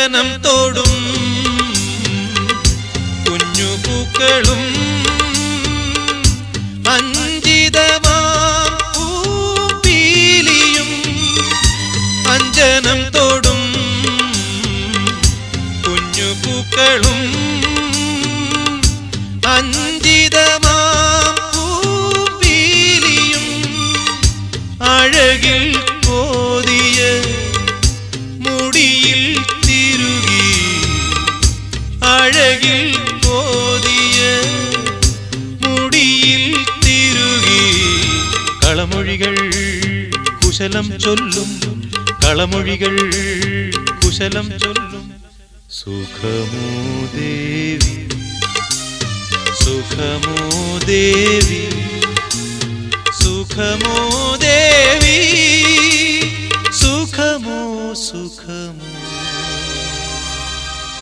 അഞ്ജനം തോടും കുഞ്ഞുപൂക്കളും അഞ്ജിതമാം പൂപ്പീലിയും അഞ്ജനം തോടും കുഞ്ഞുപൂക്കളും അഞ്ജിതമാം പൂപ്പീലിയും അഴകിൽ കോതിയ മുടിയിൽ തിരുകി അഴകിൽ കോതിയ മുടിയിൽ തിരുകി കളമൊഴികൾ കുശലം ചൊല്ലും കളമൊഴികൾ കുശലം ചൊല്ലും സുഖമോ ദേവി സുഖമോ ദേവി സുഖമോ ദേവി സുഖമോ സുഖമോ